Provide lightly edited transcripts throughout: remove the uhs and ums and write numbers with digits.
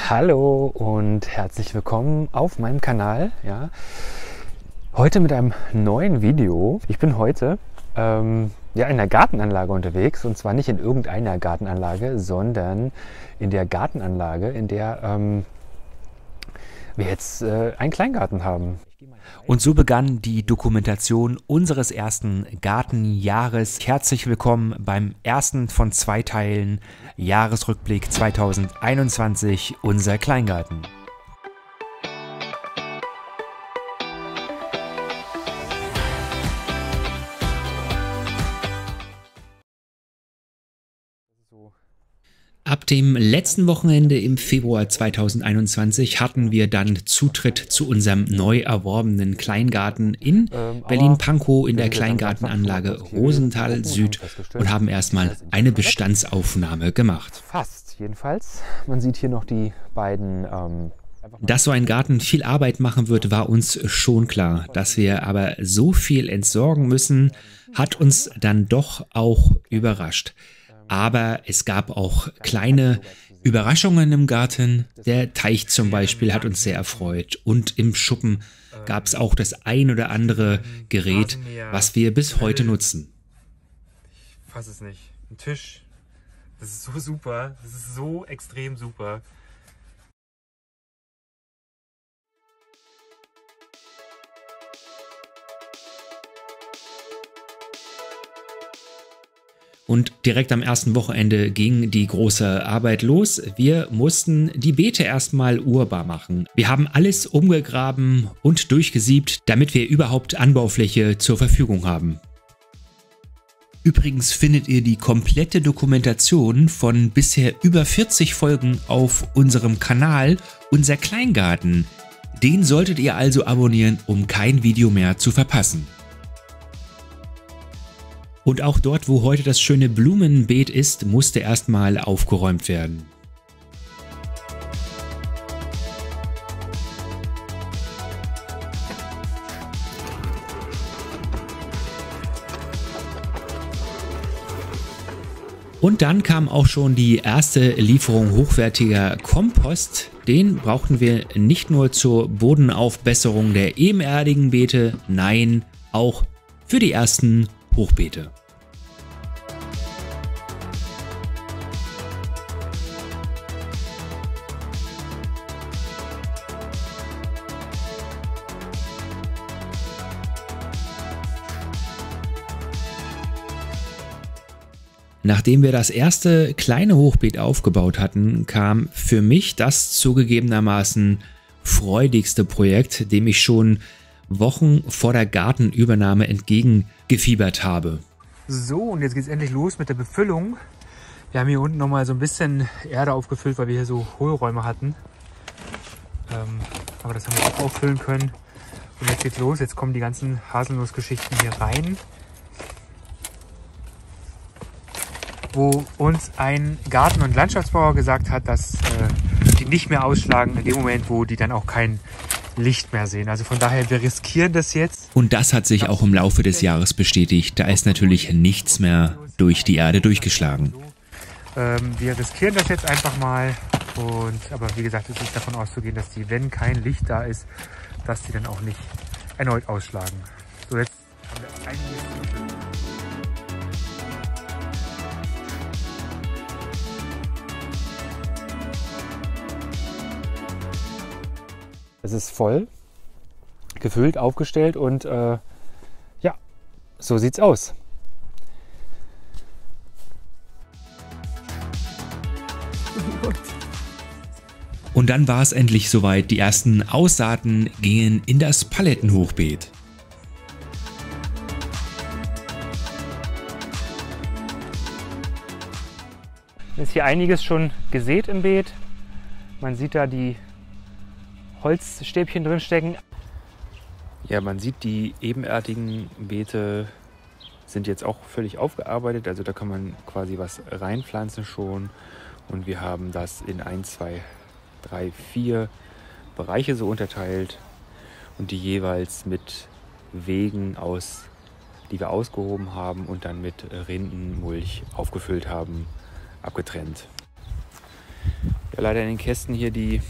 Hallo und herzlich willkommen auf meinem Kanal. Ja. Heute mit einem neuen Video. Ich bin heute in der Gartenanlage unterwegs, und zwar nicht in irgendeiner Gartenanlage, sondern in der Gartenanlage, in der wir jetzt einen Kleingarten haben. Und so begann die Dokumentation unseres ersten Gartenjahres. Herzlich willkommen beim ersten von 2 Teilen Jahresrückblick 2021, unser Kleingarten. Ab dem letzten Wochenende im Februar 2021 hatten wir dann Zutritt zu unserem neu erworbenen Kleingarten in Berlin-Pankow in der Kleingartenanlage Rosenthal Süd und haben erstmal eine Bestandsaufnahme gemacht. Fast jedenfalls. Man sieht hier noch die beiden... Dass so ein Garten viel Arbeit machen wird, war uns schon klar. Dass wir aber so viel entsorgen müssen, hat uns dann doch auch überrascht. Aber es gab auch kleine Überraschungen im Garten. Der Teich zum Beispiel hat uns sehr erfreut. Und im Schuppen gab es auch das ein oder andere Gerät, was wir bis heute nutzen. Ich fasse es nicht. Ein Tisch. Das ist so super. Das ist so extrem super. Und direkt am ersten Wochenende ging die große Arbeit los. Wir mussten die Beete erstmal urbar machen. Wir haben alles umgegraben und durchgesiebt, damit wir überhaupt Anbaufläche zur Verfügung haben. Übrigens findet ihr die komplette Dokumentation von bisher über 40 Folgen auf unserem Kanal, unser Kleingarten. Den solltet ihr also abonnieren, um kein Video mehr zu verpassen. Und auch dort, wo heute das schöne Blumenbeet ist, musste erstmal aufgeräumt werden. Und dann kam auch schon die erste Lieferung hochwertiger Kompost. Den brauchten wir nicht nur zur Bodenaufbesserung der ebenerdigen Beete, nein, auch für die ersten Hochbeete. Nachdem wir das erste kleine Hochbeet aufgebaut hatten, kam für mich das zugegebenermaßen freudigste Projekt, dem ich schon Wochen vor der Gartenübernahme entgegengefiebert habe. So, und jetzt geht es endlich los mit der Befüllung. Wir haben hier unten nochmal so ein bisschen Erde aufgefüllt, weil wir hier so Hohlräume hatten. Aber das haben wir auch auffüllen können. Und jetzt geht's los. Jetzt kommen die ganzen Haselnussgeschichten hier rein. Wo uns ein Garten- und Landschaftsbauer gesagt hat, dass die nicht mehr ausschlagen in dem Moment, wo die dann auch kein Licht mehr sehen. Also von daher, wir riskieren das jetzt. Und das hat sich auch im Laufe des Jahres bestätigt. Da ist natürlich nichts mehr durch die Erde durchgeschlagen. Wir riskieren das jetzt einfach mal. Aber wie gesagt, es ist davon auszugehen, dass die, wenn kein Licht da ist, dass die dann auch nicht erneut ausschlagen. So, jetzt haben wir einiges. Es ist voll, gefüllt, aufgestellt und ja, so sieht's aus. Und dann war es endlich soweit. Die ersten Aussaaten gingen in das Palettenhochbeet. Es ist hier einiges schon gesät im Beet. Man sieht da die Holzstäbchen drin stecken. Ja, man sieht, die ebenerdigen Beete sind jetzt auch völlig aufgearbeitet. Also da kann man quasi was reinpflanzen schon. Und wir haben das in 1, 2, 3, 4 Bereiche so unterteilt. Und die jeweils mit Wegen die wir ausgehoben haben und dann mit Rindenmulch aufgefüllt haben, abgetrennt. Ja, leider in den Kästen hier die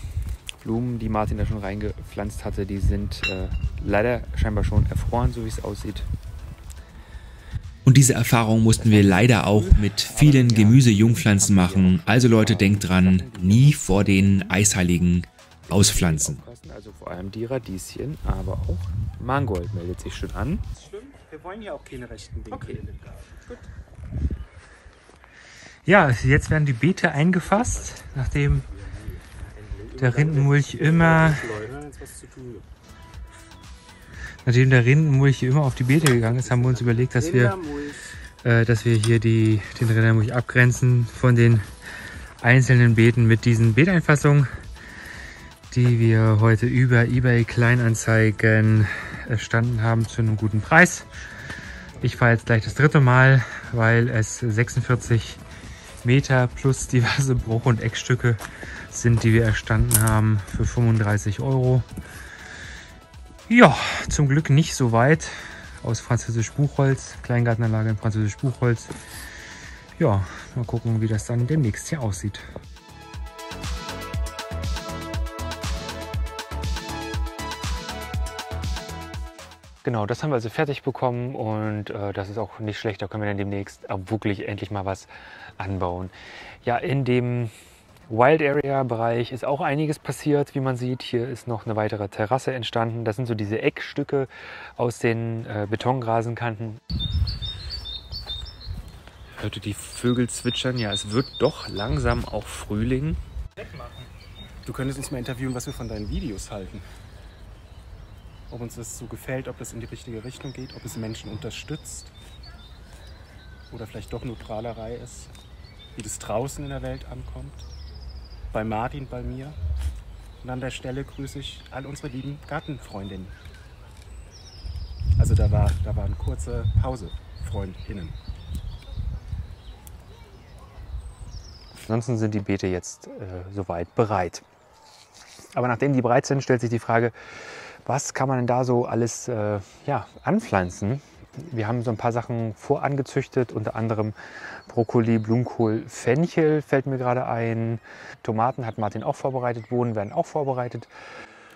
Blumen, die Martin da schon reingepflanzt hatte, die sind leider scheinbar schon erfroren, so wie es aussieht. Und diese Erfahrung mussten wir leider auch mit vielen Gemüsejungpflanzen machen. Also Leute, denkt dran, nie vor den Eisheiligen auspflanzen. Also vor allem die Radieschen, aber auch Mangold meldet sich schon an. Das ist schlimm. Wir wollen ja auch keine rechten Winkel. Okay. Gut. Ja, jetzt werden die Beete eingefasst, nachdem der Rindenmulch immer auf die Beete gegangen ist, haben wir uns überlegt, dass wir hier den Rindermulch abgrenzen von den einzelnen Beeten mit diesen Beeteinfassungen, die wir heute über eBay Kleinanzeigen erstanden haben zu einem guten Preis. Ich fahre jetzt gleich das 3. Mal, weil es 46 Meter plus diverse Bruch- und Eckstücke sind, die wir erstanden haben für 35 €. Ja, zum Glück nicht so weit. Aus französisch Buchholz, Kleingartenanlage in französisch Buchholz. Ja, mal gucken, wie das dann demnächst hier aussieht. Genau, das haben wir also fertig bekommen und das ist auch nicht schlecht. Da können wir dann demnächst auch wirklich endlich mal was anbauen. Ja, in dem Wild Area Bereich ist auch einiges passiert, wie man sieht. Hier ist noch eine weitere Terrasse entstanden. Das sind so diese Eckstücke aus den Betonrasenkanten. Hört ihr die Vögel zwitschern? Ja, es wird doch langsam auch Frühling. Du könntest uns mal interviewen, was wir von deinen Videos halten. Ob uns das so gefällt, ob das in die richtige Richtung geht, ob es Menschen unterstützt oder vielleicht doch nur Prahlerei ist, wie das draußen in der Welt ankommt. Bei Martin, bei mir. Und an der Stelle grüße ich all unsere lieben Gartenfreundinnen. Also da war eine kurze Pause, FreundInnen. Ansonsten sind die Beete jetzt soweit bereit. Aber nachdem die bereit sind, stellt sich die Frage, was kann man denn da so alles anpflanzen? Wir haben so ein paar Sachen vorangezüchtet, unter anderem Brokkoli, Blumenkohl, Fenchel fällt mir gerade ein. Tomaten hat Martin auch vorbereitet, Bohnen werden auch vorbereitet.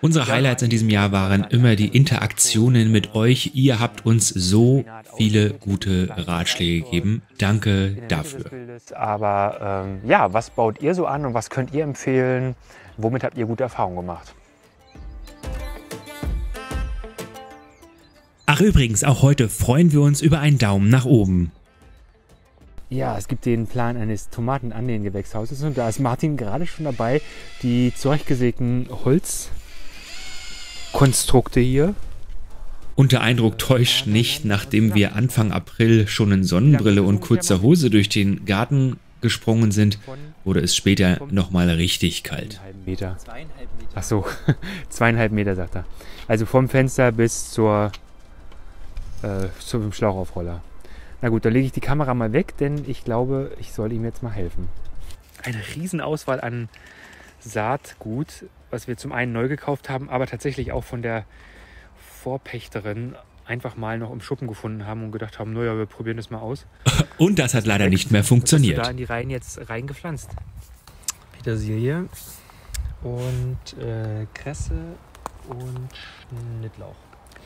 Unsere Highlights in diesem Jahr waren immer die Interaktionen mit euch. Ihr habt uns so viele gute Ratschläge gegeben. Danke dafür. Aber was baut ihr so an und was könnt ihr empfehlen? Womit habt ihr gute Erfahrungen gemacht? Ach übrigens, auch heute freuen wir uns über einen Daumen nach oben. Ja, es gibt den Plan eines Tomaten-Annähen-Gewächshauses und da ist Martin gerade schon dabei, die zurechtgesägten Holzkonstrukte hier. Und der Eindruck täuscht nicht, nachdem wir Anfang April schon in Sonnenbrille und kurzer Hose durch den Garten gesprungen sind, wurde es später nochmal richtig kalt. 2,5 Meter. Ach so, 2,5 Meter, sagt er. Also vom Fenster bis zum Schlauchaufroller. Na gut, dann lege ich die Kamera mal weg, denn ich glaube, ich soll ihm jetzt mal helfen. Eine Riesenauswahl an Saatgut, was wir zum einen neu gekauft haben, aber tatsächlich auch von der Vorpächterin einfach mal noch im Schuppen gefunden haben und gedacht haben, naja, wir probieren das mal aus. Und das hat leider nicht mehr funktioniert. Was hast du da in die Reihen jetzt reingepflanzt? Petersilie und Kresse und Schnittlauch.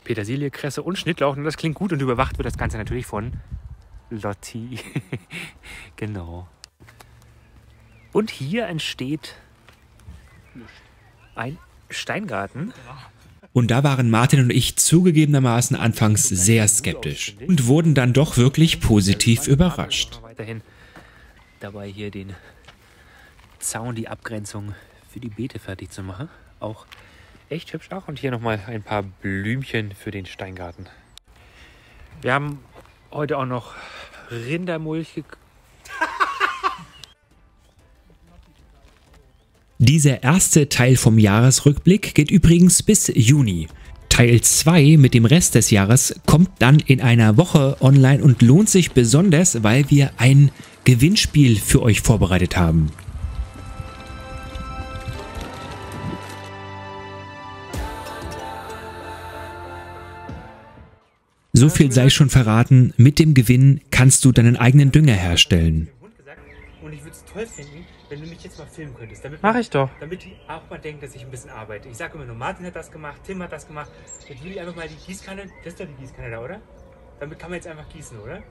Petersilie, Kresse und Schnittlauch. Und das klingt gut und überwacht wird das Ganze natürlich von Lotti. Genau. Und hier entsteht ein Steingarten. Und da waren Martin und ich zugegebenermaßen anfangs sehr skeptisch und wurden dann doch wirklich positiv überrascht. Weiterhin dabei hier den Zaun, die Abgrenzung für die Beete fertig zu machen. Auch echt hübsch auch. Und hier nochmal ein paar Blümchen für den Steingarten. Wir haben heute auch noch Rindermulch gekauft. Dieser erste Teil vom Jahresrückblick geht übrigens bis Juni. Teil 2 mit dem Rest des Jahres kommt dann in einer Woche online und lohnt sich besonders, weil wir ein Gewinnspiel für euch vorbereitet haben. So viel sei schon verraten, mit dem Gewinn kannst du deinen eigenen Dünger herstellen. Und ich würde es toll finden, wenn du mich jetzt mal filmen könntest. Mach ich doch. Damit die auch mal denken, dass ich ein bisschen arbeite. Ich sage immer nur, Martin hat das gemacht, Tim hat das gemacht. Jetzt will ich einfach mal die Gießkanne, das ist doch die Gießkanne da, oder? Damit kann man jetzt einfach gießen, oder?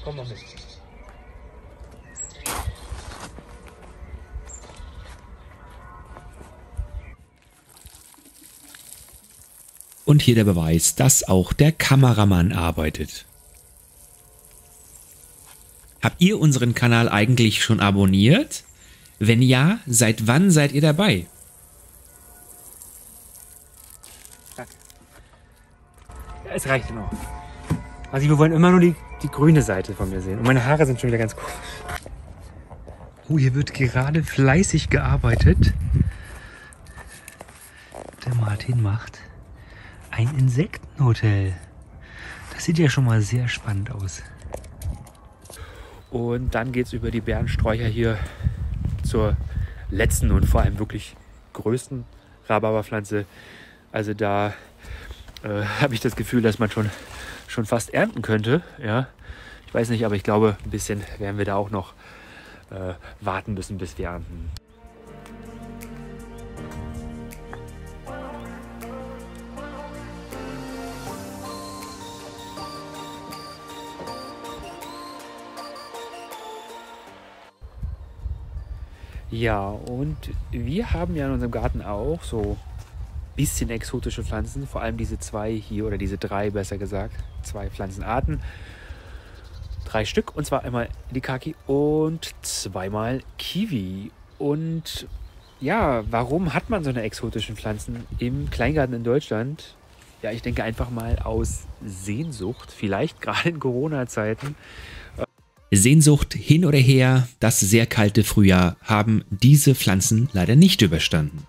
Komm mal mit. Und hier der Beweis, dass auch der Kameramann arbeitet. Habt ihr unseren Kanal eigentlich schon abonniert? Wenn ja, seit wann seid ihr dabei? Danke. Ja, es reicht noch. Also wir wollen immer nur die grüne Seite von mir sehen. Und meine Haare sind schon wieder ganz komisch. Oh, hier wird gerade fleißig gearbeitet. Der Martin macht ein Insektenhotel. Das sieht ja schon mal sehr spannend aus. Und dann geht es über die Bärensträucher hier zur letzten und vor allem wirklich größten Rhabarberpflanze. Also da habe ich das Gefühl, dass man schon fast ernten könnte. Ja? Ich weiß nicht, aber ich glaube, ein bisschen werden wir da auch noch warten müssen, bis wir ernten. Ja, und wir haben ja in unserem Garten auch so ein bisschen exotische Pflanzen, vor allem diese zwei hier, oder diese drei besser gesagt, zwei Pflanzenarten. 3 Stück, und zwar einmal Likaki und zweimal Kiwi. Und ja, warum hat man so eine exotischen Pflanzen im Kleingarten in Deutschland? Ja, ich denke einfach mal aus Sehnsucht, vielleicht gerade in Corona-Zeiten. Sehnsucht hin oder her, das sehr kalte Frühjahr haben diese Pflanzen leider nicht überstanden.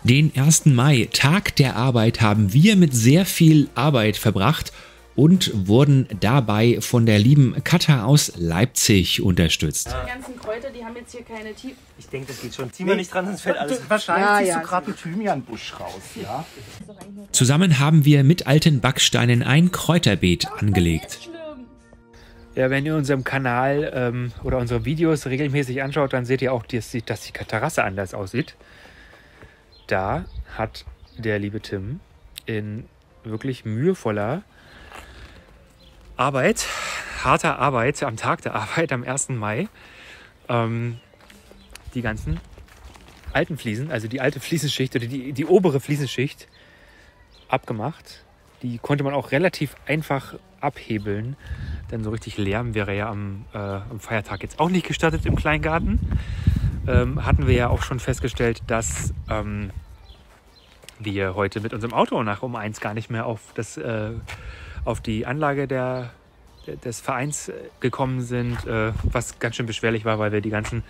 Den 1. Mai, Tag der Arbeit, haben wir mit sehr viel Arbeit verbracht und wurden dabei von der lieben Katha aus Leipzig unterstützt. Die ganzen Kräuter, die haben jetzt hier keine Tiefe. Ich denke, das geht schon. Zieh mal nicht dran, sonst fällt alles. Wahrscheinlich ziehst du gerade einen Thymianbusch raus, ja? Zusammen haben wir mit alten Backsteinen ein Kräuterbeet angelegt. Ja, wenn ihr unserem Kanal oder unsere Videos regelmäßig anschaut, dann seht ihr auch, dass die Terrasse anders aussieht. Da hat der liebe Tim in wirklich mühevoller Arbeit, harter Arbeit, am Tag der Arbeit, am 1. Mai, die ganzen alten Fliesen, also die alte Fliesenschicht oder die obere Fliesenschicht abgemacht. Die konnte man auch relativ einfach abhebeln, denn so richtig Lärm wäre ja am Feiertag jetzt auch nicht gestattet im Kleingarten. Hatten wir ja auch schon festgestellt, dass wir heute mit unserem Auto nach um 1 gar nicht mehr auf die Anlage des Vereins gekommen sind, was ganz schön beschwerlich war, weil wir die ganzen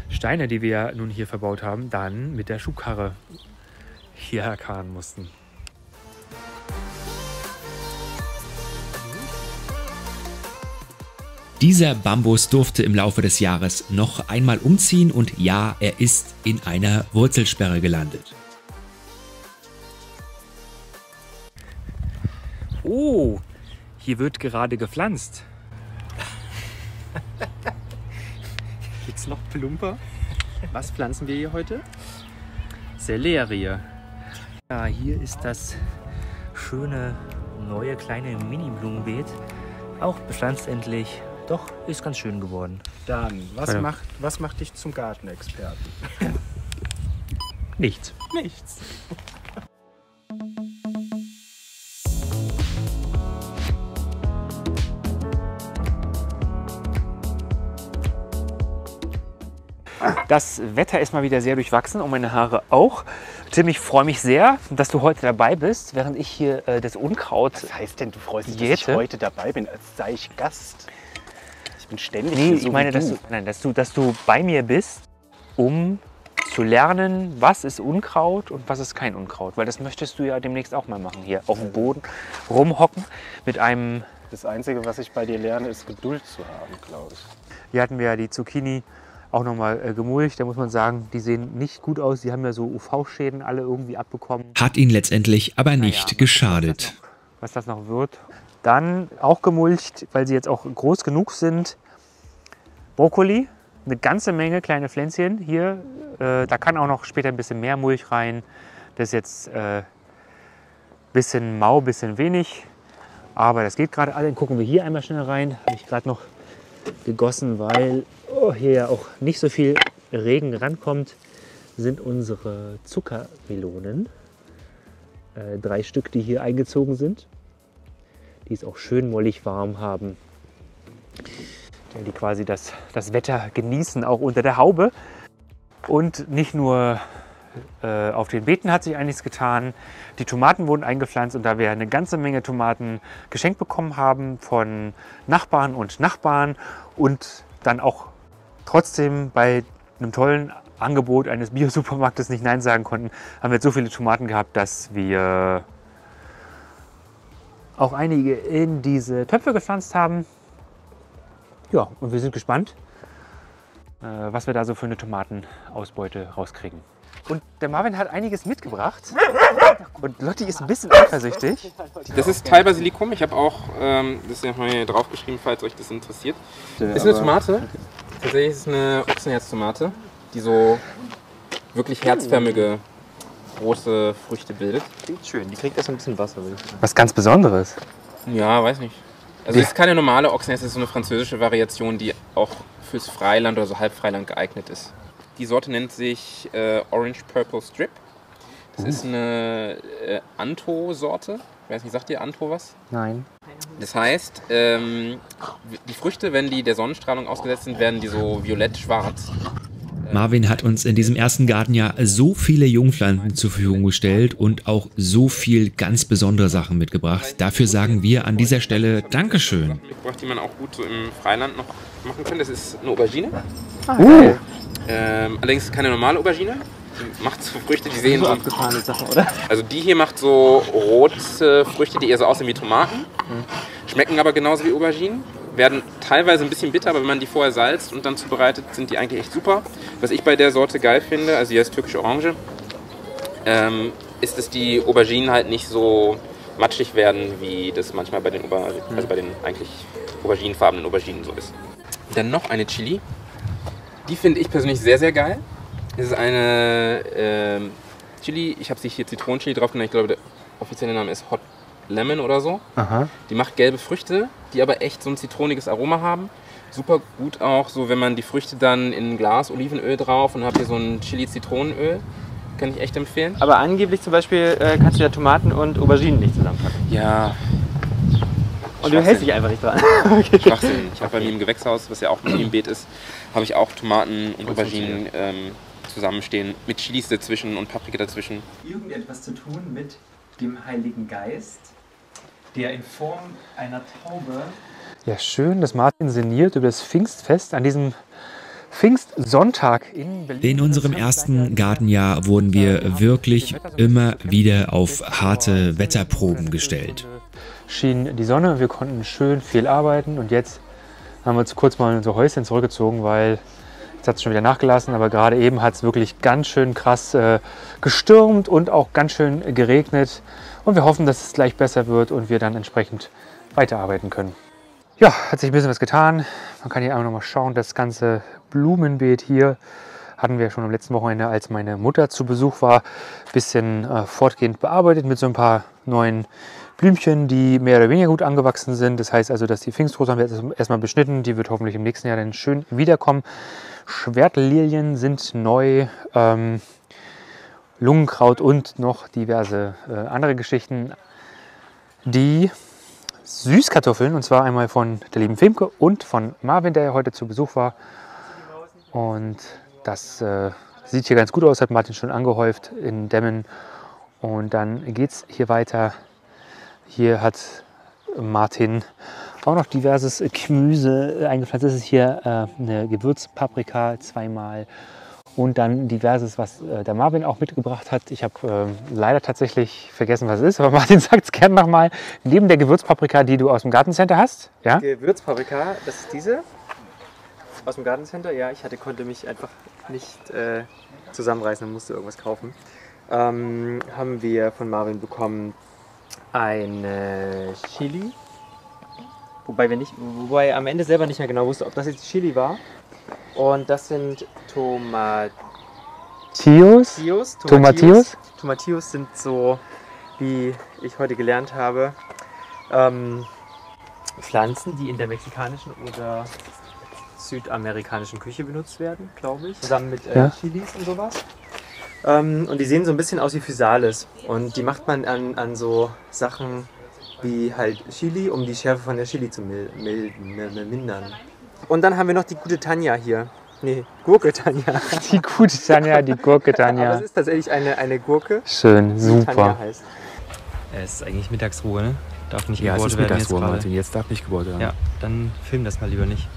Steine, die wir nun hier verbaut haben, dann mit der Schubkarre hierher karren mussten. Dieser Bambus durfte im Laufe des Jahres noch einmal umziehen und ja, er ist in einer Wurzelsperre gelandet. Oh, hier wird gerade gepflanzt. Geht's noch plumper? Was pflanzen wir hier heute? Sellerie. Ja, hier ist das schöne neue kleine Mini-Blumenbeet. Auch bepflanzt endlich. Doch, ist ganz schön geworden. Dan, was macht dich zum Gartenexperten? Nichts. Nichts. Das Wetter ist mal wieder sehr durchwachsen und meine Haare auch. Tim, ich freue mich sehr, dass du heute dabei bist, während ich hier das Unkraut. Was heißt denn, du freust dich, jäte? dass ich heute dabei bin, als sei ich Gast? Ich bin ständig Nee, hier so ich meine, wie dass du bei mir bist, um zu lernen, was ist Unkraut und was ist kein Unkraut. Weil das möchtest du ja demnächst auch mal machen, hier auf dem Boden rumhocken mit einem... Das Einzige, was ich bei dir lerne, ist Geduld zu haben, glaube ich. Hier hatten wir ja die Zucchini auch nochmal gemulcht. Da muss man sagen, die sehen nicht gut aus. Die haben ja so UV-Schäden alle irgendwie abbekommen. Hat ihn letztendlich aber nicht geschadet. was das noch wird. Dann auch gemulcht, weil sie jetzt auch groß genug sind, Brokkoli. Eine ganze Menge kleine Pflänzchen hier. Da kann auch noch später ein bisschen mehr Mulch rein. Das ist jetzt bisschen mau, bisschen wenig. Aber das geht gerade alle. Dann gucken wir hier einmal schnell rein. Habe ich gerade noch gegossen, weil hier ja auch nicht so viel Regen rankommt. Sind unsere Zuckermelonen. 3 Stück, die hier eingezogen sind. Die es auch schön mollig warm haben. Die quasi das Wetter genießen, auch unter der Haube. Und nicht nur auf den Beeten hat sich einiges getan. Die Tomaten wurden eingepflanzt und da wir eine ganze Menge Tomaten geschenkt bekommen haben von Nachbarn und Nachbarn und dann auch trotzdem bei einem tollen Angebot eines Bio-Supermarktes nicht Nein sagen konnten, haben wir jetzt so viele Tomaten gehabt, dass wir auch einige in diese Töpfe gepflanzt haben. Ja, und wir sind gespannt, was wir da so für eine Tomatenausbeute rauskriegen. Und der Marvin hat einiges mitgebracht. Und Lotti ist ein bisschen eifersüchtig. Das ist Thai Basilikum. Ich habe auch, das ist ja mal hier draufgeschrieben, falls euch das interessiert. Ist eine Tomate. Tatsächlich ist es eine Ochsenherztomate, die so wirklich herzförmige große Früchte bildet. Klingt schön. Die kriegt erst ein bisschen Wasser. Was ganz Besonderes. Ja, weiß nicht. Also es ist keine normale Ochsenherz, es ist so eine französische Variation, die auch fürs Freiland oder so Halbfreiland geeignet ist. Die Sorte nennt sich Orange Purple Strip. Das ist eine Anto-Sorte. Ich weiß nicht, sagt ihr Anto was? Nein. Das heißt, die Früchte, wenn die der Sonnenstrahlung ausgesetzt sind, werden die so violett-schwarz. Marvin hat uns in diesem ersten Gartenjahr so viele Jungpflanzen zur Verfügung gestellt und auch so viel ganz besondere Sachen mitgebracht. Dafür sagen wir an dieser Stelle Dankeschön. Mitgebracht, die man auch gut so im Freiland noch machen kann. Das ist eine Aubergine. Allerdings keine normale Aubergine. Die macht so Früchte, die sehen so abgefahrene Sachen, oder? Also die hier macht so rote Früchte, die eher so aussehen wie Tomaten. Schmecken aber genauso wie Auberginen. Werden teilweise ein bisschen bitter, aber wenn man die vorher salzt und dann zubereitet, sind die eigentlich echt super. Was ich bei der Sorte geil finde, also die heißt türkische Orange, ist, dass die Auberginen halt nicht so matschig werden, wie das manchmal bei den, also bei den eigentlich auberginenfarbenen Auberginen so ist. Dann noch eine Chili. Die finde ich persönlich sehr, sehr geil. Das ist eine Chili, ich habe sich hier Zitronenchili drauf genannt, ich glaube der offizielle Name ist Hot Lemon oder so. Aha. Die macht gelbe Früchte, die aber echt so ein zitroniges Aroma haben. Super gut auch, so wenn man die Früchte dann in ein Glas Olivenöl drauf und habt ihr so ein Chili-Zitronenöl. Kann ich echt empfehlen. Aber angeblich zum Beispiel kannst du ja Tomaten und Auberginen nicht zusammenpacken. Ja. Und du hältst dich einfach nicht dran. Okay. Schwachsinn. Ich habe bei mir im Gewächshaus, was ja auch im Beet ist, habe ich auch Tomaten und Auberginen zusammenstehen. Mit Chilis dazwischen und Paprika dazwischen. Irgendetwas zu tun mit dem Heiligen Geist, der in Form einer Taube... Ja, schön, dass Martin sinniert über das Pfingstfest an diesem Pfingstsonntag in Berlin. In unserem ersten Gartenjahr wurden wir wirklich immer wieder auf harte Wetterproben gestellt. Schien die Sonne, wir konnten schön viel arbeiten und jetzt haben wir uns kurz mal in unser Häuschen zurückgezogen, weil jetzt hat es schon wieder nachgelassen, aber gerade eben hat es wirklich ganz schön krass gestürmt und auch ganz schön geregnet. Und wir hoffen, dass es gleich besser wird und wir dann entsprechend weiterarbeiten können. Ja, hat sich ein bisschen was getan. Man kann hier einmal noch mal schauen, das ganze Blumenbeet hier hatten wir schon am letzten Wochenende, als meine Mutter zu Besuch war, ein bisschen fortgehend bearbeitet mit so ein paar neuen Blümchen, die mehr oder weniger gut angewachsen sind. Das heißt also, dass die Pfingstrose haben wir jetzt erstmal beschnitten. Die wird hoffentlich im nächsten Jahr dann schön wiederkommen. Schwertlilien sind neu, Lungenkraut und noch diverse andere Geschichten. Die Süßkartoffeln, und zwar einmal von der lieben Femke und von Marvin, der ja heute zu Besuch war. Und das sieht hier ganz gut aus, hat Martin schon angehäuft in Dämmen. Und dann geht es hier weiter. Hier hat Martin auch noch diverses Gemüse eingepflanzt. Das ist hier eine Gewürzpaprika zweimal. Und dann diverses, was der Marvin auch mitgebracht hat. Ich habe leider tatsächlich vergessen, was es ist, aber Martin sagt es gerne nochmal. Neben der Gewürzpaprika, die du aus dem Gartencenter hast. Ja? Gewürzpaprika, das ist diese aus dem Gartencenter. Ja, konnte mich einfach nicht zusammenreißen und musste irgendwas kaufen. Haben wir von Marvin bekommen eine Chili. Wobei am Ende selber nicht mehr genau wusste, ob das jetzt Chili war. Und das sind Tomatillos. Tomatillos sind so, wie ich heute gelernt habe, Pflanzen, die in der mexikanischen oder südamerikanischen Küche benutzt werden, glaube ich. Zusammen mit Chilis und sowas. Und die sehen so ein bisschen aus wie Physalis. Und die macht man an so Sachen wie halt Chili, um die Schärfe von der Chili zu mindern. Und dann haben wir noch die gute Tanja hier. Nee, Gurke Tanja. Die gute Tanja, die Gurke Tanja. Aber es ist tatsächlich eine Gurke. Schön, super. Die Tanja heißt. Es ist eigentlich Mittagsruhe, ne? Darf nicht Ja, es gebohrt ist werden Mittagsruhe, jetzt Martin. Jetzt darf nicht gebohrt werden. Ja, dann film das mal lieber nicht.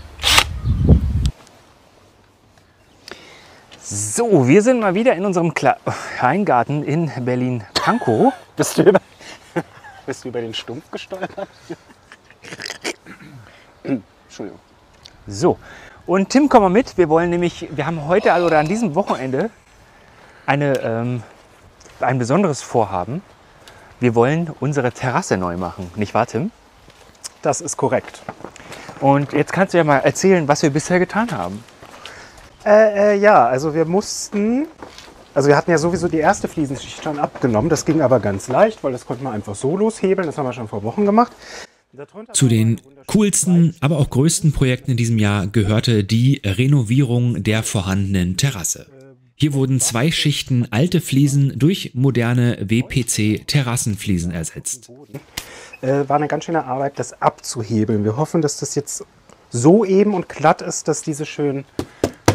So, wir sind mal wieder in unserem Kleingarten in Berlin-Pankow. Bist du über den Stumpf gestolpert? Entschuldigung. So, und Tim, komm mal mit. Wir haben heute oder an diesem Wochenende ein besonderes Vorhaben. Wir wollen unsere Terrasse neu machen, nicht wahr, Tim? Das ist korrekt. Und jetzt kannst du ja mal erzählen, was wir bisher getan haben. Ja, also wir hatten ja sowieso die erste Fliesenschicht schon abgenommen. Das ging aber ganz leicht, weil das konnte man einfach so loshebeln. Das haben wir schon vor Wochen gemacht. Zu den coolsten, aber auch größten Projekten in diesem Jahr gehörte die Renovierung der vorhandenen Terrasse. Hier wurden 2 Schichten alte Fliesen durch moderne WPC-Terrassenfliesen ersetzt. War eine ganz schöne Arbeit, das abzuhebeln. Wir hoffen, dass das jetzt so eben und glatt ist, dass diese schönen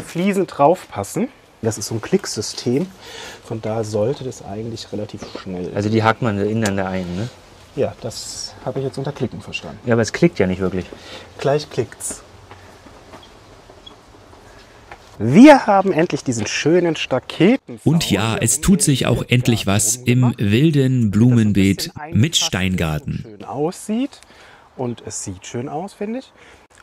Fliesen drauf passen. Das ist so ein Klicksystem. Von da sollte das eigentlich relativ schnell. Also die hakt man ineinander ein, ne? Ja, das habe ich jetzt unter Klicken verstanden. Ja, aber es klickt ja nicht wirklich. Gleich klickt's. Wir haben endlich diesen schönen Staketen. Und ja, es tut sich auch endlich was im wilden Blumenbeet mit Steingarten. Schön aussieht und es sieht schön aus, finde ich.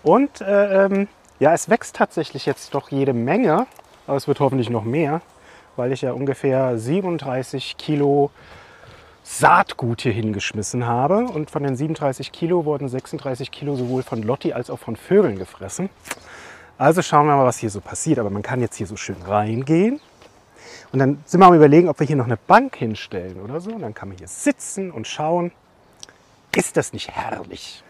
Und ja, es wächst tatsächlich jetzt doch jede Menge, aber es wird hoffentlich noch mehr, weil ich ja ungefähr 37 Kilo Saatgut hier hingeschmissen habe. Und von den 37 Kilo wurden 36 Kilo sowohl von Lotti als auch von Vögeln gefressen. Also schauen wir mal, was hier so passiert. Aber man kann jetzt hier so schön reingehen. Und dann sind wir am Überlegen, ob wir hier noch eine Bank hinstellen oder so. Und dann kann man hier sitzen und schauen. Ist das nicht herrlich?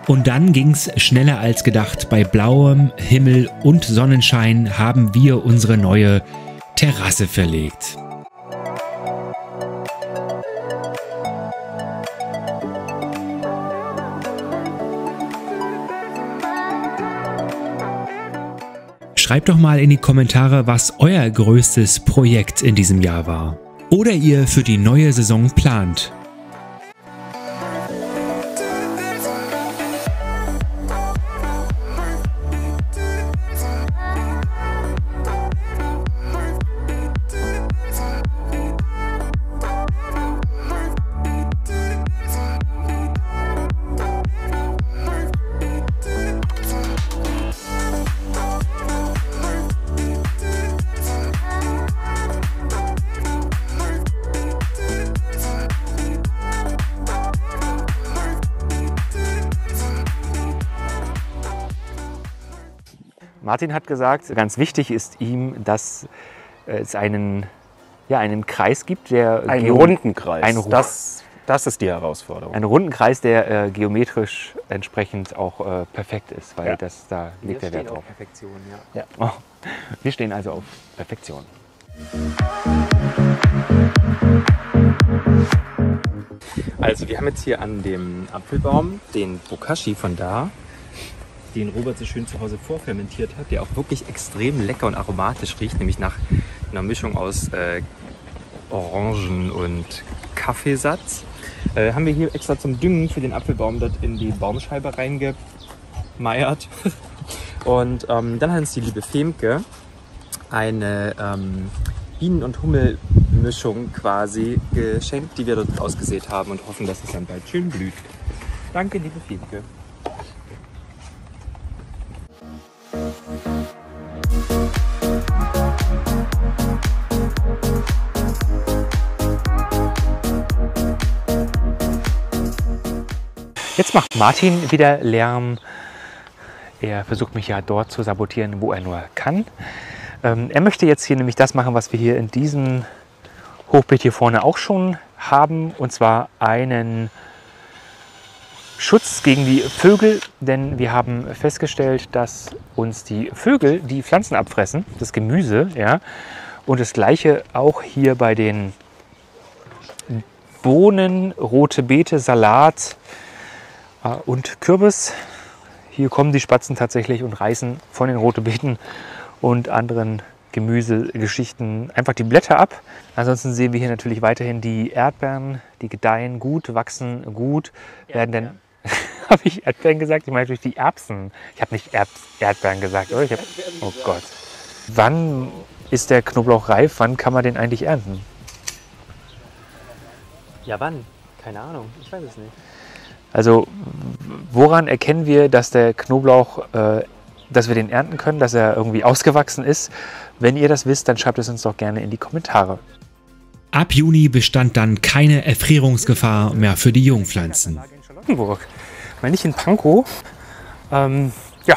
Und dann ging's schneller als gedacht. Bei blauem Himmel und Sonnenschein haben wir unsere neue Terrasse verlegt. Schreibt doch mal in die Kommentare, was euer größtes Projekt in diesem Jahr war. Oder ihr für die neue Saison plant. Martin hat gesagt, ganz wichtig ist ihm, dass es einen Kreis gibt, der... Einen runden Kreis. Das ist die Herausforderung. Einen runden Kreis, der geometrisch entsprechend auch perfekt ist, weil da liegt der Wert drauf. Perfektion, ja. Oh, wir stehen also auf Perfektion. Also wir haben jetzt hier an dem Apfelbaum den Bokashi von da, den Robert so schön zu Hause vorfermentiert hat, der auch wirklich extrem lecker und aromatisch riecht, nämlich nach einer Mischung aus Orangen und Kaffeesatz. Haben wir hier extra zum Düngen für den Apfelbaum dort in die Baumscheibe reingemeiert. Und dann hat uns die liebe Femke eine Bienen- und Hummelmischung quasi geschenkt, die wir dort ausgesät haben und hoffen, dass es dann bald schön blüht. Danke, liebe Femke. Jetzt macht Martin wieder Lärm. Er versucht mich ja dort zu sabotieren, wo er nur kann. Er möchte jetzt hier nämlich das machen, was wir hier in diesem Hochbeet hier vorne auch schon haben. Und zwar einen Schutz gegen die Vögel. Denn wir haben festgestellt, dass uns die Vögel die Pflanzen abfressen, das Gemüse. Ja? Und das gleiche auch hier bei den Bohnen, rote Beete, Salat und Kürbis. Hier kommen die Spatzen tatsächlich und reißen von den roten Beeten und anderen Gemüsegeschichten einfach die Blätter ab. Ansonsten sehen wir hier natürlich weiterhin die Erdbeeren, die gedeihen gut, wachsen gut, werden dann... Habe ich Erdbeeren gesagt? Ich meine natürlich die Erbsen. Ich habe nicht Erdbeeren gesagt, oder? Oh Gott. Wann ist der Knoblauch reif? Wann kann man den eigentlich ernten? Ja, wann? Keine Ahnung, ich weiß es nicht. Also, woran erkennen wir, dass der Knoblauch, dass wir den ernten können, dass er irgendwie ausgewachsen ist? Wenn ihr das wisst, dann schreibt es uns doch gerne in die Kommentare. Ab Juni bestand dann keine Erfrierungsgefahr mehr für die Jungpflanzen. In Charlottenburg, mal nicht in Pankow. Ja,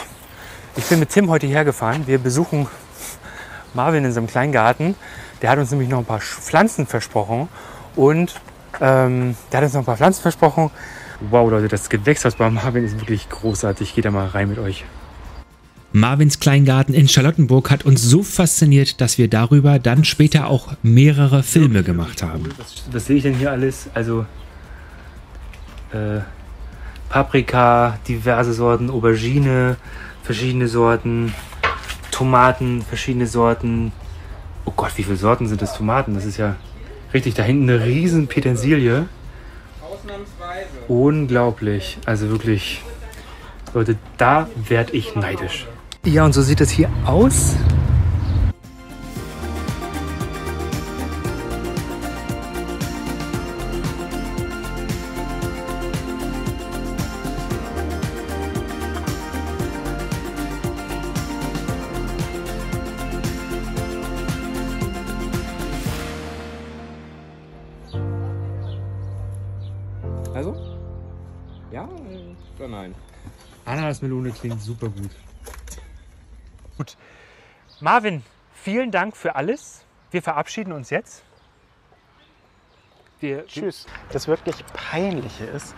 ich bin mit Tim heute hergefahren. Wir besuchen Marvin in seinem Kleingarten. Der hat uns nämlich noch ein paar Pflanzen versprochen. Und Wow, Leute, das Gewächshaus bei Marvin ist wirklich großartig. Ich gehe da mal rein mit euch. Marvins Kleingarten in Charlottenburg hat uns so fasziniert, dass wir darüber dann später auch mehrere Filme gemacht haben. Was sehe ich denn hier alles? Also Paprika, diverse Sorten, Aubergine, verschiedene Sorten, Tomaten, verschiedene Sorten. Oh Gott, wie viele Sorten sind das Tomaten? Das ist ja richtig, da hinten eine riesen Petersilie. Ausnahmsweise. Unglaublich, also wirklich, Leute, da werde ich neidisch. Ja, und so sieht es hier aus. Also? Ja oder nein? Ananasmelone klingt super gut. Gut. Marvin, vielen Dank für alles. Wir verabschieden uns jetzt. Tschüss. Das wirklich Peinliche ist,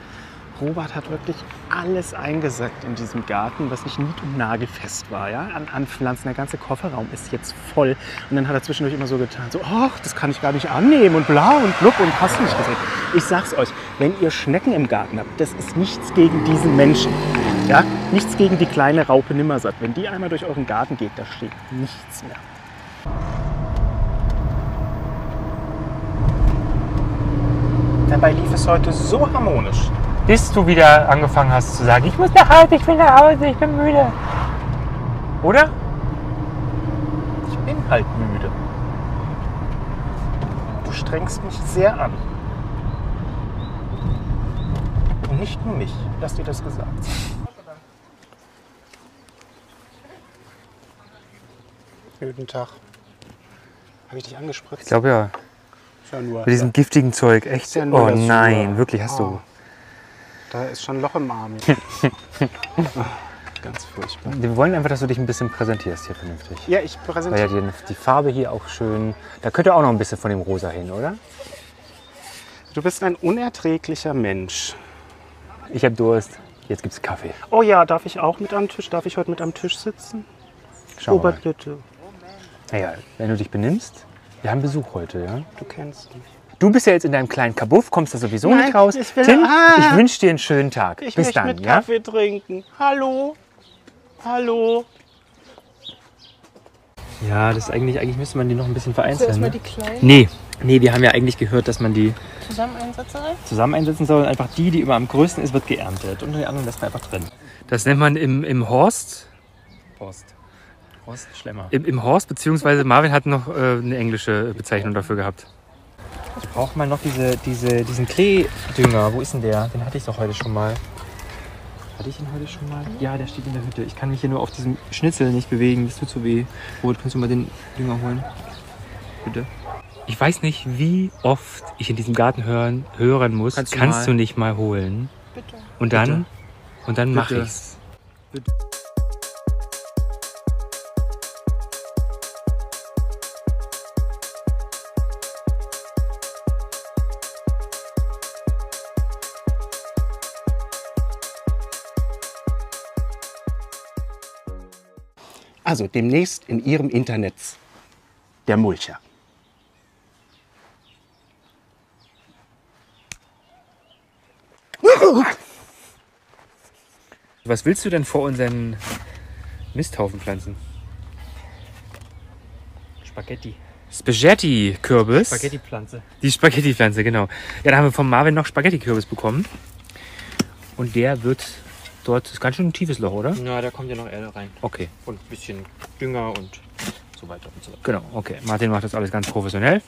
Robert hat wirklich alles eingesackt in diesem Garten, was nicht nied- und nagelfest war. Ja? An Pflanzen. Der ganze Kofferraum ist jetzt voll. Und dann hat er zwischendurch immer so getan, so, ach, das kann ich gar nicht annehmen und bla und blub und hast nicht gesehen. Ich sag's euch, wenn ihr Schnecken im Garten habt, das ist nichts gegen diesen Menschen. Ja? Nichts gegen die kleine Raupe Nimmersatt. Wenn die einmal durch euren Garten geht, da steht nichts mehr. Dabei lief es heute so harmonisch. Bis du wieder angefangen hast zu sagen, ich muss nach Hause, ich will nach Hause, ich bin müde. Oder? Ich bin halt müde. Du strengst mich sehr an. Und nicht nur mich. Lass dir das gesagt sein. Guten Tag. Habe ich dich angespritzt? Ich glaube ja. Ja nur. Mit diesem giftigen Zeug, echt? Ja nur Oh das nein, Sur. wirklich hast Oh. du. Da ist schon ein Loch im Arm. Ganz furchtbar. Wir wollen einfach, dass du dich ein bisschen präsentierst hier vernünftig. Ja, ich Weil präsentiere. ja die Farbe hier auch schön. Da könnte auch noch ein bisschen von dem Rosa hin, oder? Du bist ein unerträglicher Mensch. Ich habe Durst. Jetzt gibt's Kaffee. Oh ja, darf ich auch mit am Tisch? Darf ich heute mit am Tisch sitzen? Schau mal. Robert, bitte. Naja, wenn du dich benimmst. Wir haben Besuch heute, ja? Du kennst mich. Du bist ja jetzt in deinem kleinen Kabuff, kommst da sowieso Nein, nicht raus. ich will- Tim, Ah! ich wünsche dir einen schönen Tag. Ich Bis möchte dann, mit ja? Kaffee trinken. Hallo? Hallo? Ja, das eigentlich müsste man die noch ein bisschen vereinzeln. Erstmal Ne? die kleinen Nee, wir haben ja eigentlich gehört, dass man die zusammen einsetzen. zusammen einsetzen soll. Und einfach die immer am größten ist, wird geerntet. Und die anderen lässt man einfach drin. Das nennt man im Horst. Horstschlemmer. Im Horst, beziehungsweise Marvin hat noch eine englische Bezeichnung dafür gehabt. Ich brauche mal noch diesen Kleedünger. Wo ist denn der? Den hatte ich doch heute schon mal. Hatte ich ihn heute schon mal? Ja, der steht in der Hütte. Ich kann mich hier nur auf diesem Schnitzel nicht bewegen. Das tut so weh. Robert, kannst du mal den Dünger holen? Bitte. Ich weiß nicht, wie oft ich in diesem Garten hören muss. Kannst du Kannst mal? du nicht mal holen? Bitte. Und dann mache Bitte. ich's. Also demnächst in Ihrem Internet der Mulcher. Was willst du denn vor unseren Misthaufen pflanzen? Spaghetti. Spaghetti-Kürbis. Spaghetti-Pflanze. Die Spaghetti-Pflanze, genau. Ja, da haben wir von Marvin noch Spaghetti-Kürbis bekommen. Und der wird dort, ist ganz schön ein tiefes Loch, oder? Ja, da kommt ja noch Erde rein. Okay. Und ein bisschen Dünger und so weiter und so weiter. Genau, okay. Martin macht das alles ganz professionell.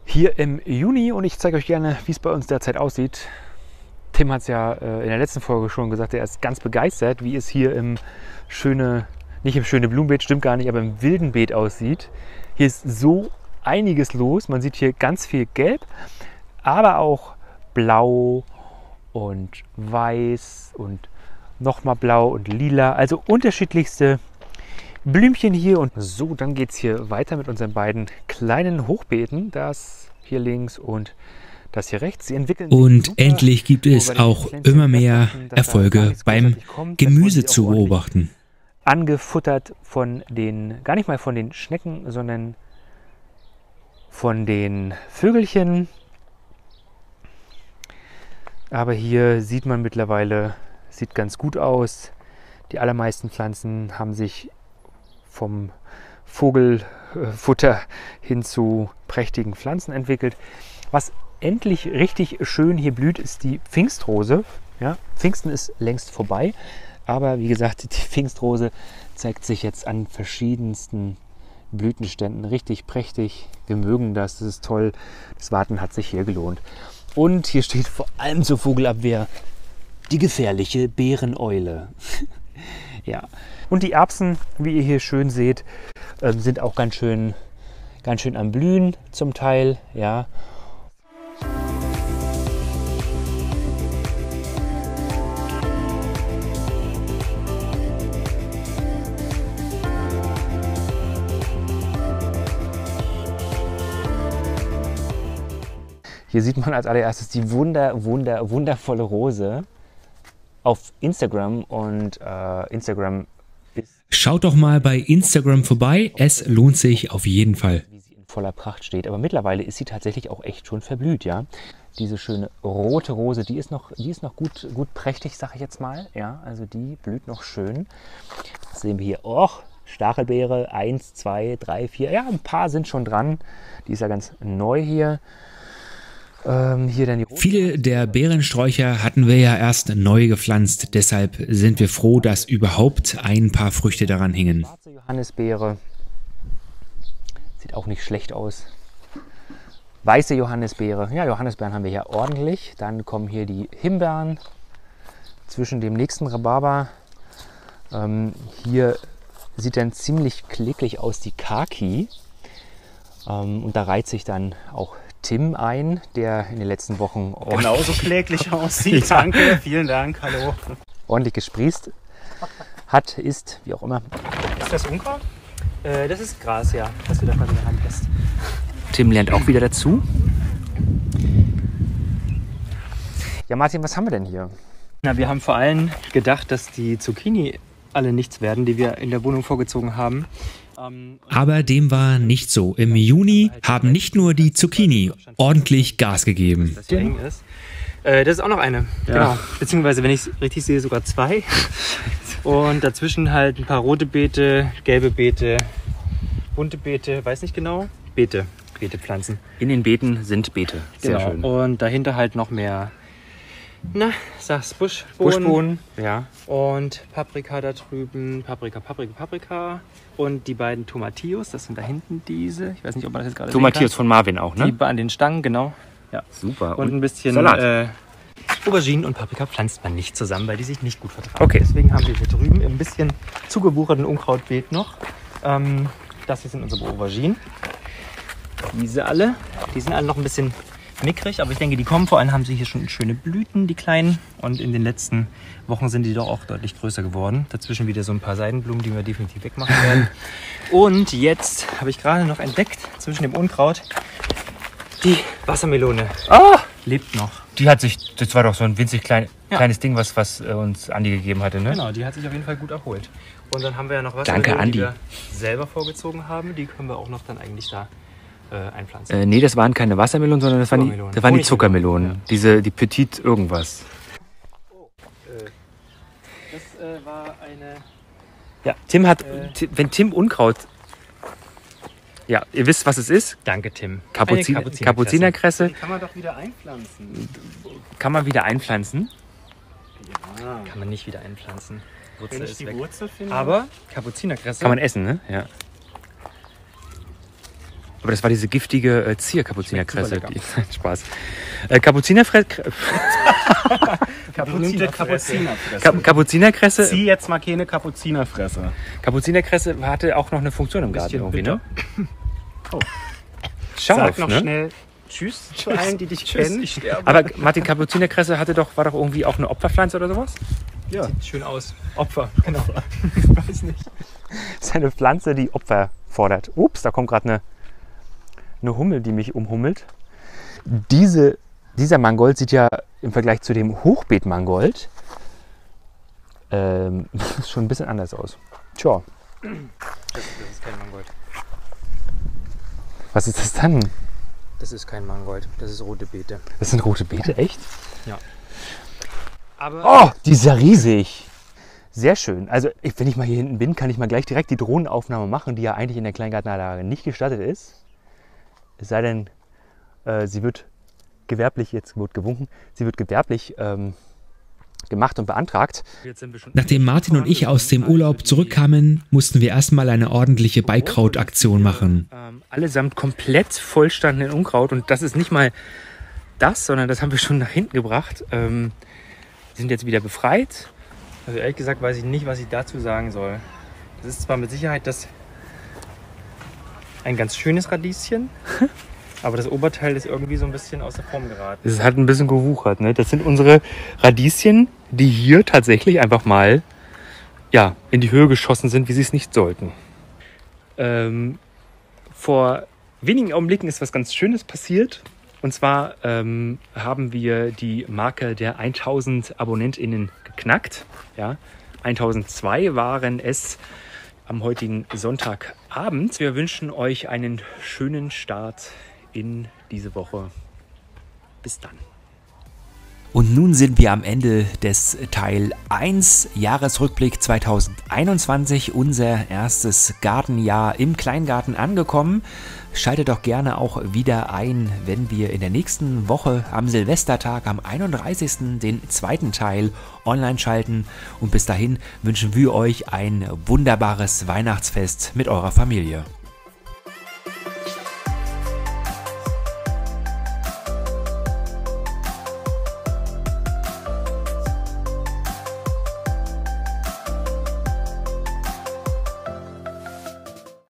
Hier im Juni, und ich zeige euch gerne, wie es bei uns derzeit aussieht. Tim hat es ja in der letzten Folge schon gesagt, er ist ganz begeistert, wie es hier im nicht im schönen Blumenbeet, stimmt gar nicht, aber im wilden Beet aussieht. Hier ist so einiges los. Man sieht hier ganz viel Gelb, aber auch Blau und Weiß und nochmal Blau und Lila. Also unterschiedlichste Blümchen hier. Und so, dann geht es hier weiter mit unseren beiden kleinen Hochbeeten. Das hier links und das hier rechts. Sie entwickeln sich Und super, endlich gibt es aber wenn auch die Pflänzchen immer mehr festhalten, dass da gar Erfolge nichts beim großartig kommt, dann wurden Gemüse sie auch zu ordentlich beobachten. angefuttert von den, gar nicht mal von den Schnecken, sondern von den Vögelchen. Aber hier sieht man mittlerweile, sieht ganz gut aus. Die allermeisten Pflanzen haben sich vom Vogelfutter hin zu prächtigen Pflanzen entwickelt. Was endlich richtig schön hier blüht, ist die Pfingstrose. Ja, Pfingsten ist längst vorbei, aber wie gesagt, die Pfingstrose zeigt sich jetzt an verschiedensten Blütenständen richtig prächtig. Wir mögen das, das ist toll. Das Warten hat sich hier gelohnt. Und hier steht vor allem zur Vogelabwehr die gefährliche Bäreneule. Ja. Und die Erbsen, wie ihr hier schön seht, sind auch ganz schön am Blühen zum Teil. Ja. Hier sieht man als allererstes die wundervolle Rose auf Instagram. Und Instagram ist... Schaut doch mal bei Instagram vorbei, es lohnt sich auf jeden Fall. Wie sie in voller Pracht steht. Aber mittlerweile ist sie tatsächlich auch echt schon verblüht, ja. Diese schöne rote Rose, die ist noch gut prächtig, sag ich jetzt mal. Ja, also die blüht noch schön. Das sehen wir hier. Oh, Stachelbeere, 1, 2, 3, 4. Ja, ein paar sind schon dran. Die ist ja ganz neu hier. Hier dann die Viele der Beerensträucher hatten wir ja erst neu gepflanzt, deshalb sind wir froh, dass überhaupt ein paar Früchte daran hingen. schwarze Johannisbeere. Sieht auch nicht schlecht aus. Weiße Johannisbeere. Ja, Johannisbeeren haben wir hier ordentlich. Dann kommen hier die Himbeeren zwischen dem nächsten Rhabarber. Hier sieht dann ziemlich kläglich aus die Kaki. Und da reiht sich dann auch Tim ein, der in den letzten Wochen Genauso kläglich aussieht. Ja. Danke, vielen Dank, hallo. ordentlich gesprießt hat, ist, wie auch immer. Ist das Unkraut? Das ist Gras, ja, was du da quasi in der Hand hast. Tim lernt auch wieder dazu. Ja, Martin, was haben wir denn hier? Na, wir haben vor allem gedacht, dass die Zucchini alle nichts werden, die wir in der Wohnung vorgezogen haben. Aber dem war nicht so. Im Juni haben nicht nur die Zucchini ordentlich Gas gegeben. Das hier eng ist. Das ist auch noch eine. Ja. Genau. Beziehungsweise, wenn ich es richtig sehe, sogar 2. Und dazwischen halt ein paar rote Beete, gelbe Beete, bunte Beete, weiß nicht genau. Beetepflanzen. In den Beeten sind Beete. Sehr Genau. schön. Und dahinter halt noch mehr, na, sag's, Buschbohnen. Buschbohnen, ja. Und Paprika da drüben, Paprika. Und die beiden Tomatillos, das sind da hinten diese. Ich weiß nicht, ob man das jetzt gerade sehen Tomatillos kann. von Marvin auch, ne? Die an den Stangen, genau. Ja. Super. Und ein bisschen Salat. Auberginen und Paprika pflanzt man nicht zusammen, weil die sich nicht gut vertragen. Okay. Deswegen haben wir hier drüben ein bisschen zugewucherten Unkrautbeet noch. Das hier sind unsere Auberginen. Die sind alle noch ein bisschen mickrig, aber ich denke, die kommen. Vor allem haben sie hier schon schöne Blüten, die kleinen. Und in den letzten Wochen sind die doch auch deutlich größer geworden. Dazwischen wieder so ein paar Seidenblumen, die wir definitiv wegmachen werden. Und jetzt habe ich gerade noch entdeckt, zwischen dem Unkraut, die Wassermelone. Ah! Lebt noch. Das war doch so ein winzig kleines Ding, was uns Andi gegeben hatte, ne? Genau, die hat sich auf jeden Fall gut erholt. Und dann haben wir ja noch Danke, Andi. die wir selber vorgezogen haben. Die können wir auch noch dann eigentlich da einpflanzen. Nee, das waren keine Wassermelonen, sondern das waren die Zuckermelonen. Ja. Die Petit irgendwas. Das war eine... Ja, Tim hat, wenn Tim Unkraut, ja, ihr wisst, was es ist. Danke, Tim. Kapuzinerkresse. Die kann man doch wieder einpflanzen. Kann man wieder einpflanzen. Ja. Kann man nicht wieder einpflanzen. Wurzel Wenn ich ist die weg. Wurzel finde. Aber Kapuzinerkresse... Kann man essen, ne? Ja. Aber das war diese giftige Zier-Kapuzinerkresse. Schmeckt super lecker. Spaß. Kapuzinerkresse. Berühmte Kapuzinerfresse. Kapuzinerkresse. Zieh jetzt mal keine Kapuzinerfresse. Kapuzinerkresse hatte auch noch eine Funktion im Garten irgendwie, ne? Oh. Scharf, Sag noch ne? schnell Tschüss zu allen, die dich kennen. Ich sterbe. Aber Martin, Kapuzinerkresse war doch irgendwie auch eine Opferpflanze oder sowas? Ja. Sieht schön aus. Opfer, genau. Weiß nicht. Das ist eine Pflanze, die Opfer fordert. Ups, da kommt gerade eine Hummel, die mich umhummelt. Dieser Mangold sieht ja im Vergleich zu dem Hochbeet-Mangold schon ein bisschen anders aus. Tja. Das ist kein Mangold. Was ist das dann? Das ist kein Mangold. Das ist rote Beete. Das sind rote Beete, echt? Ja. Aber Oh, die ist ja riesig. Sehr schön. Also wenn ich mal hier hinten bin, kann ich mal gleich direkt die Drohnenaufnahme machen, die ja eigentlich in der Kleingartenanlage nicht gestattet ist. Es sei denn, sie wird gewerblich, jetzt wird gewunken, sie wird gewerblich gemacht und beantragt. Nachdem Martin und ich aus dem Urlaub zurückkamen, mussten wir erstmal eine ordentliche Beikrautaktion machen. Allesamt komplett vollstanden in Unkraut und das ist nicht mal das, sondern das haben wir schon nach hinten gebracht. Die sind jetzt wieder befreit. also ehrlich gesagt weiß ich nicht, was ich dazu sagen soll. Das ist zwar mit Sicherheit ein ganz schönes Radieschen, aber das Oberteil ist irgendwie so ein bisschen aus der Form geraten. Es hat ein bisschen gewuchert, ne? Das sind unsere Radieschen, die hier tatsächlich einfach mal in die Höhe geschossen sind, wie sie es nicht sollten. Vor wenigen Augenblicken ist was ganz Schönes passiert. Und zwar haben wir die Marke der 1000 AbonnentInnen geknackt. Ja? 1002 waren es am heutigen Sonntagabend. Wir wünschen euch einen schönen Start in diese Woche. Bis dann. Und nun sind wir am Ende des Teil 1 Jahresrückblick 2021, unser erstes Gartenjahr im Kleingarten angekommen. Schaltet doch gerne auch wieder ein, wenn wir in der nächsten Woche am Silvestertag, am 31. den zweiten Teil online schalten. Und bis dahin wünschen wir euch ein wunderbares Weihnachtsfest mit eurer Familie.